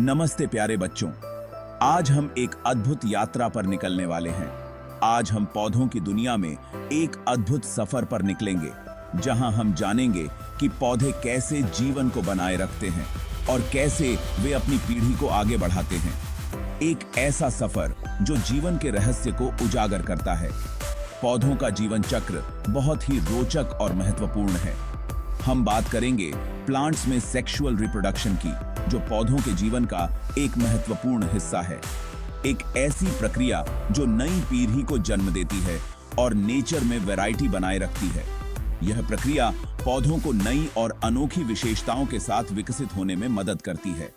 नमस्ते प्यारे बच्चों। आज हम एक अद्भुत यात्रा पर निकलने वाले हैं। आज हम पौधों की दुनिया में एक अद्भुत सफर पर निकलेंगे, जहां हम जानेंगे कि पौधे कैसे जीवन को बनाए रखते हैं और कैसे वे अपनी पीढ़ी को आगे बढ़ाते हैं। एक ऐसा सफर जो जीवन के रहस्य को उजागर करता है। पौधों का जीवन चक्र बहुत ही रोचक और महत्वपूर्ण है। हम बात करेंगे प्लांट्स में सेक्सुअल रिप्रोडक्शन की, जो पौधों के जीवन का एक महत्वपूर्ण हिस्सा है। एक ऐसी प्रक्रिया जो नई पीढ़ी को जन्म देती है और नेचर में वैरायटी बनाए रखती है। यह प्रक्रिया पौधों को नई और अनोखी विशेषताओं के साथ विकसित होने में मदद करती है।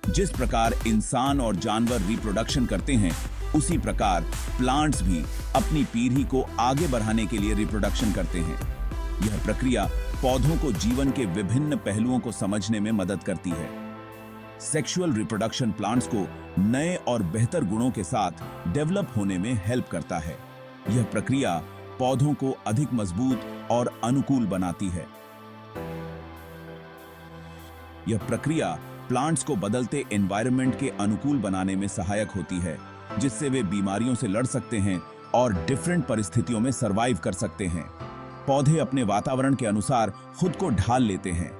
जिस प्रकार इंसान और जानवर रिप्रोडक्शन करते हैं, उसी प्रकार प्लांट्स भी अपनी पीढ़ी को आगे बढ़ाने के लिए रिप्रोडक्शन करते हैं। यह प्रक्रिया पौधों को जीवन के विभिन्न पहलुओं को समझने में मदद करती है। सेक्सुअल रिप्रोडक्शन प्लांट्स को नए और बेहतर गुणों के साथ डेवलप होने में हेल्प करता है। यह प्रक्रिया पौधों को अधिक मजबूत और अनुकूल बनाती है। यह प्रक्रिया प्लांट्स को बदलते एनवायरनमेंट के अनुकूल बनाने में सहायक होती है, जिससे वे बीमारियों से लड़ सकते हैं और डिफरेंट परिस्थितियों में सरवाइव कर सकते हैं। पौधे अपने वातावरण के अनुसार खुद को ढाल लेते हैं,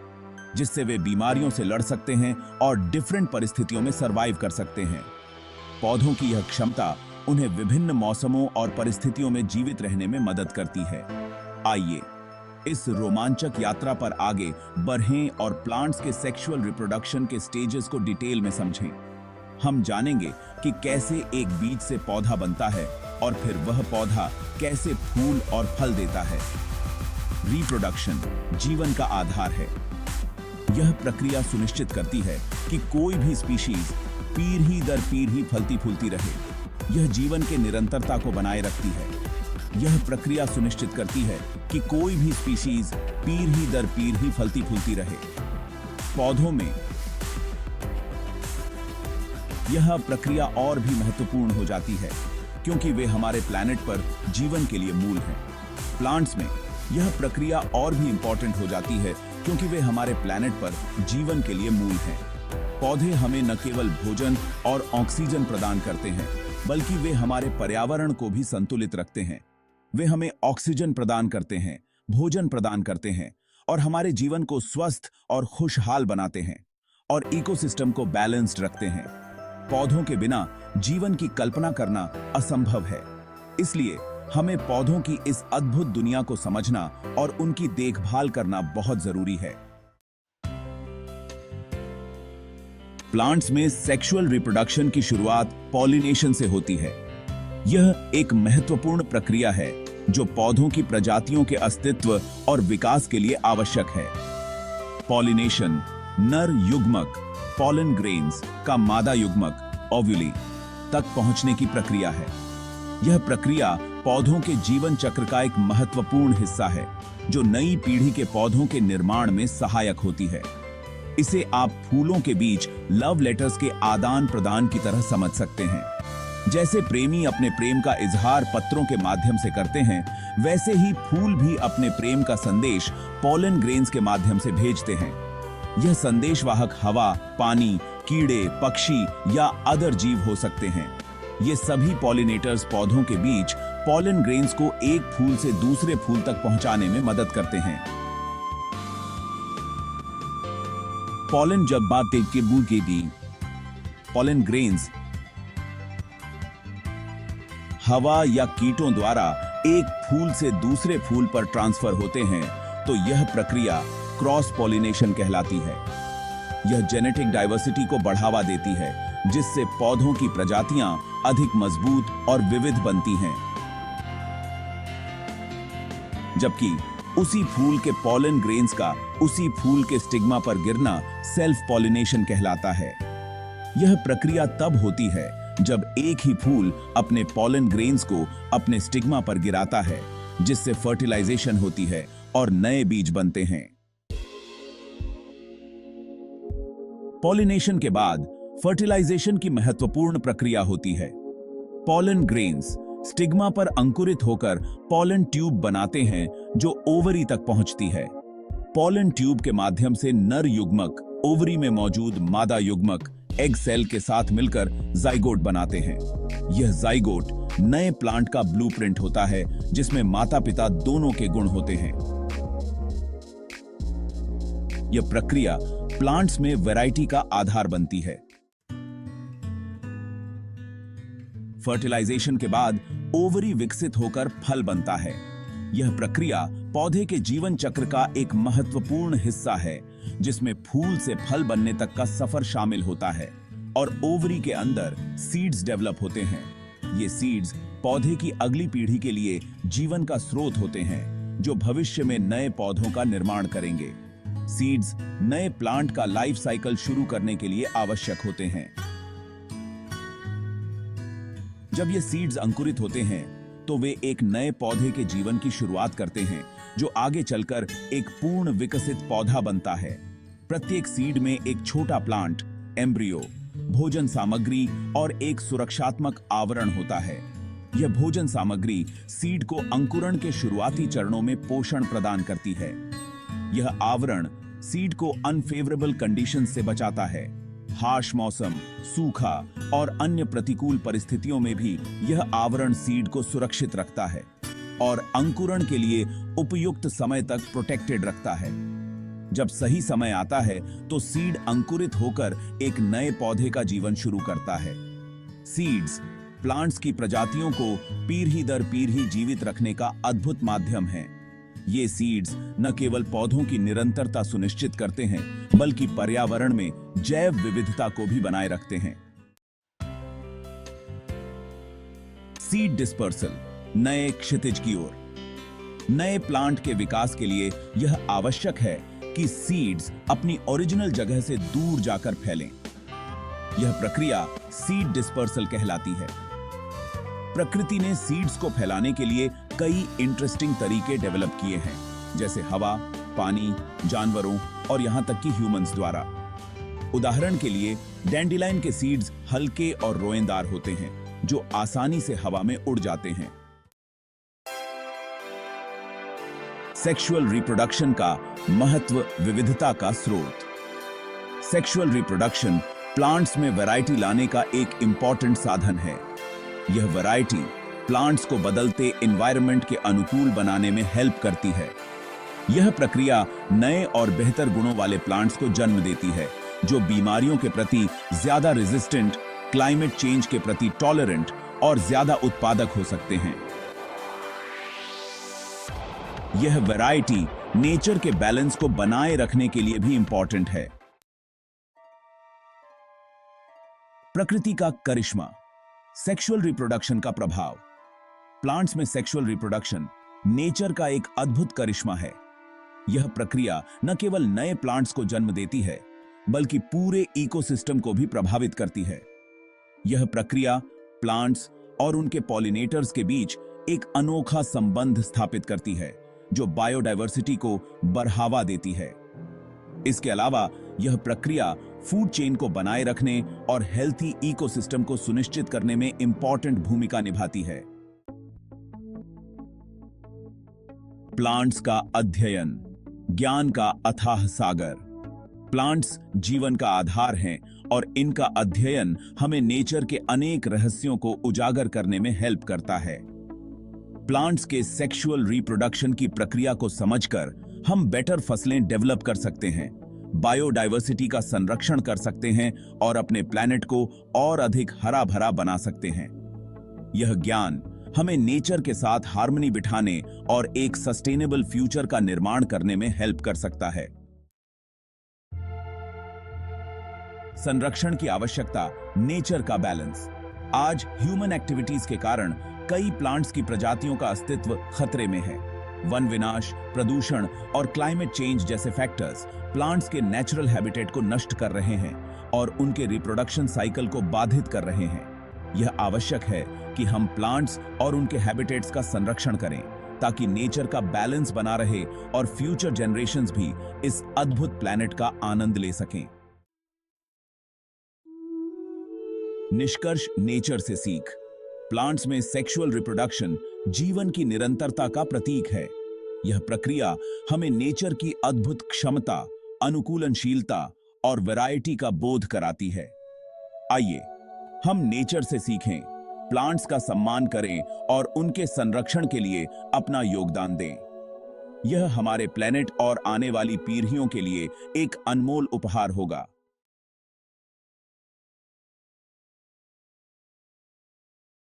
जिससे वे बीमारियों से लड़ सकते हैं और डिफरेंट परिस्थितियों में सरवाइव कर सकते हैं। पौधों की यह क्षमता उन्हें विभिन्न मौसमों और परिस्थितियों में जीवित रहने में मदद करती है। आइए इस रोमांचक यात्रा पर आगे बढ़ें और प्लांट्स के सेक्सुअल रिप्रोडक्शन के स्टेजेस को डिटेल में समझें। हम जानेंगे कि कैसे एक बीज से पौधा बनता है और फिर वह पौधा कैसे फूल और फल देता है। रिप्रोडक्शन जीवन का आधार है। यह प्रक्रिया सुनिश्चित करती है कि कोई भी स्पीशीज पीढ़ी दर पीढ़ी फलती फूलती रहे। यह जीवन के निरंतरता को बनाए रखती है। यह प्रक्रिया सुनिश्चित करती है कि कोई भी स्पीशीज पीढ़ी दर पीढ़ी फलती फूलती रहे। पौधों में यह प्रक्रिया और भी महत्वपूर्ण हो जाती है, क्योंकि वे हमारे प्लैनेट पर जीवन के लिए मूल हैं। प्लांट्स में यह प्रक्रिया और भी इंपॉर्टेंट हो जाती है, क्योंकि वे हमारे प्लैनेट पर जीवन के लिए मूल हैं। पौधे हमें न केवल भोजन और ऑक्सीजन प्रदान करते हैं, बल्कि वे हमारे पर्यावरण को भी संतुलित रखते हैं। वे हमें ऑक्सीजन प्रदान करते हैं, भोजन प्रदान करते हैं और हमारे जीवन को स्वस्थ और खुशहाल बनाते हैं और इकोसिस्टम को बैलेंस्ड रखते हैं। पौधों के बिना जीवन की कल्पना करना असंभव है। इसलिए हमें पौधों की इस अद्भुत दुनिया को समझना और उनकी देखभाल करना बहुत जरूरी है। प्लांट्स में सेक्सुअल रिप्रोडक्शन की शुरुआत पॉलिनेशन से होती है। यह एक महत्वपूर्ण प्रक्रिया है जो पौधों की प्रजातियों के अस्तित्व और विकास के लिए आवश्यक है। पॉलिनेशन नर युग्मक पॉलन ग्रेन्स का मादा युग्मक ओव्यूली तक पहुंचने की प्रक्रिया है। यह प्रक्रिया पौधों के जीवन चक्र का एक महत्वपूर्ण हिस्सा है, जो नई पीढ़ी के पौधों के निर्माण में सहायक होती है। इसे आप फूलों के बीच लव लेटर्स के आदान प्रदान की तरह समझ सकते हैं। जैसे प्रेमी अपने प्रेम का इजहार पत्रों के माध्यम से करते हैं, वैसे ही फूल भी अपने प्रेम का संदेश पॉलन ग्रेन्स के माध्यम से भेजते हैं। यह संदेशवाहक हवा, पानी, कीड़े, पक्षी या अदर जीव हो सकते हैं। ये सभी पॉलिनेटर्स पौधों के बीच पॉलन ग्रेन्स को एक फूल से दूसरे फूल तक पहुंचाने में मदद करते हैं। पॉलन जब बात के बू के दी पॉलन ग्रेन्स हवा या कीटों द्वारा एक फूल से दूसरे फूल पर ट्रांसफर होते हैं, तो यह प्रक्रिया क्रॉस पॉलिनेशन कहलाती है। यह जेनेटिक डाइवर्सिटी को बढ़ावा देती है, जिससे पौधों की प्रजातियां अधिक मजबूत और विविध बनती हैं। जबकि उसी फूल के पॉलन ग्रेन्स का उसी फूल के स्टिग्मा पर गिरना सेल्फ पॉलिनेशन कहलाता है। यह प्रक्रिया तब होती है जब एक ही फूल अपने पॉलन ग्रेन्स को अपने स्टिग्मा पर गिराता है, जिससे फर्टिलाइजेशन होती है और नए बीज बनते हैं। पॉलिनेशन के बाद फर्टिलाइजेशन की महत्वपूर्ण प्रक्रिया होती है। पॉलन ग्रेन्स स्टिग्मा पर अंकुरित होकर पॉलन ट्यूब बनाते हैं, जो ओवरी तक पहुंचती है। पॉलन ट्यूब के माध्यम से नर युग्मक ओवरी में मौजूद मादा युग्मक एग सेल के साथ मिलकर जाइगोट बनाते हैं। यह जाइगोट नए प्लांट का ब्लूप्रिंट होता है, जिसमें माता पिता दोनों के गुण होते हैं। यह प्रक्रिया प्लांट्स में वैरायटी का आधार बनती है। फर्टिलाइजेशन के बाद ओवरी विकसित होकर फल बनता है। यह प्रक्रिया पौधे के जीवन चक्र का एक महत्वपूर्ण हिस्सा है, जिसमें फूल से फल बनने तक का सफर शामिल होता है और ओवरी के अंदर सीड्स डेवलप होते हैं। ये सीड्स पौधे की अगली पीढ़ी के लिए जीवन का स्रोत होते हैं, जो भविष्य में नए पौधों का निर्माण करेंगे। सीड्स नए प्लांट का लाइफ साइकिल शुरू करने के लिए आवश्यक होते हैं। जब ये सीड्स अंकुरित होते हैं, तो वे एक नए पौधे के जीवन की शुरुआत करते हैं, जो आगे चलकर एक पूर्ण विकसित पौधा बनता है। प्रत्येक सीड में एक छोटा प्लांट, एम्ब्रियो, भोजन सामग्री और एक सुरक्षात्मक आवरण होता है। यह भोजन सामग्री सीड को अंकुरण के शुरुआती चरणों में पोषण प्रदान करती है। यह आवरण सीड को अनफेवरेबल कंडीशंस से बचाता है। हार्श मौसम, सूखा और अन्य प्रतिकूल परिस्थितियों में भी यह आवरण सीड को सुरक्षित रखता है और अंकुरण के लिए उपयुक्त समय तक प्रोटेक्टेड रखता है। जब सही समय आता है, तो सीड अंकुरित होकर एक नए पौधे का जीवन शुरू करता है। सीड्स प्लांट्स की प्रजातियों को पीढ़ी दर पीढ़ी जीवित रखने का अद्भुत माध्यम है। ये सीड्स न केवल पौधों की निरंतरता सुनिश्चित करते हैं, बल्कि पर्यावरण में जैव विविधता को भी बनाए रखते हैं। सीड डिस्पर्सल, नए क्षितिज की ओर। नए प्लांट के विकास के लिए यह आवश्यक है कि सीड्स अपनी ओरिजिनल जगह से दूर जाकर फैलें। यह प्रक्रिया सीड डिस्पर्सल कहलाती है। प्रकृति ने सीड्स को फैलाने के लिए कई इंटरेस्टिंग तरीके डेवलप किए हैं, जैसे हवा, पानी, जानवरों और यहां तक कि ह्यूमंस द्वारा। उदाहरण के लिए डैंडिलाइन के सीड्स हल्के और रोएंदार होते हैं, जो आसानी से हवा में उड़ जाते हैं। सेक्सुअल रिप्रोडक्शन का महत्व, विविधता का स्रोत। सेक्सुअल रिप्रोडक्शन प्लांट्स में वैरायटी लाने का एक इंपॉर्टेंट साधन है। यह वैरायटी प्लांट्स को बदलते एनवायरनमेंट के अनुकूल बनाने में हेल्प करती है। यह प्रक्रिया नए और बेहतर गुणों वाले प्लांट्स को जन्म देती है, जो बीमारियों के प्रति ज्यादा रेजिस्टेंट, क्लाइमेट चेंज के प्रति टॉलरेंट और ज्यादा उत्पादक हो सकते हैं। यह वैरायटी नेचर के बैलेंस को बनाए रखने के लिए भी इंपॉर्टेंट है। प्रकृति का करिश्मा, सेक्सुअल रिप्रोडक्शन का प्रभाव। प्लांट्स में सेक्सुअल रिप्रोडक्शन नेचर का एक अद्भुत करिश्मा है। यह प्रक्रिया न केवल नए प्लांट्स को जन्म देती है, बल्कि पूरे इकोसिस्टम को भी प्रभावित करती है। यह प्रक्रिया प्लांट्स और उनके पॉलिनेटर्स के बीच एक अनोखा संबंध स्थापित करती है, जो बायोडायवर्सिटी को बढ़ावा देती है। इसके अलावा यह प्रक्रिया फूड चेन को बनाए रखने और हेल्थी इकोसिस्टम को सुनिश्चित करने में इंपॉर्टेंट भूमिका निभाती है। प्लांट्स का अध्ययन, ज्ञान का अथाह सागर। प्लांट्स जीवन का आधार हैं और इनका अध्ययन हमें नेचर के अनेक रहस्यों को उजागर करने में हेल्प करता है। प्लांट्स के सेक्सुअल रिप्रोडक्शन की प्रक्रिया को समझकर हम बेटर फसलें डेवलप कर सकते हैं, बायोडायवर्सिटी का संरक्षण कर सकते हैं और अपने प्लैनेट को और अधिक हरा भरा बना सकते हैं। यह ज्ञान हमें नेचर के साथ हार्मनी बिठाने और एक सस्टेनेबल फ्यूचर का निर्माण करने में हेल्प कर सकता है। संरक्षण की आवश्यकता, नेचर का बैलेंस। आज ह्यूमन एक्टिविटीज के कारण कई प्लांट्स की प्रजातियों का अस्तित्व खतरे में है। वन विनाश, प्रदूषण और क्लाइमेट चेंज जैसे फैक्टर्स प्लांट्स के नेचुरल हैबिटेट को नष्ट कर रहे हैं और उनके रिप्रोडक्शन साइकिल को बाधित कर रहे हैं। यह आवश्यक है कि हम प्लांट्स और उनके हैबिटेट्स का संरक्षण करें, ताकि नेचर का बैलेंस बना रहे और फ्यूचर जनरेशंस भी इस अद्भुत प्लैनेट का आनंद ले सकें। निष्कर्ष, नेचर से सीख। प्लांट्स में सेक्सुअल रिप्रोडक्शन जीवन की निरंतरता का प्रतीक है। यह प्रक्रिया हमें नेचर की अद्भुत क्षमता, अनुकूलनशीलता और वैरायटी का बोध कराती है। आइए हम नेचर से सीखें, प्लांट्स का सम्मान करें और उनके संरक्षण के लिए अपना योगदान दें। यह हमारे प्लेनेट और आने वाली पीढ़ियों के लिए एक अनमोल उपहार होगा।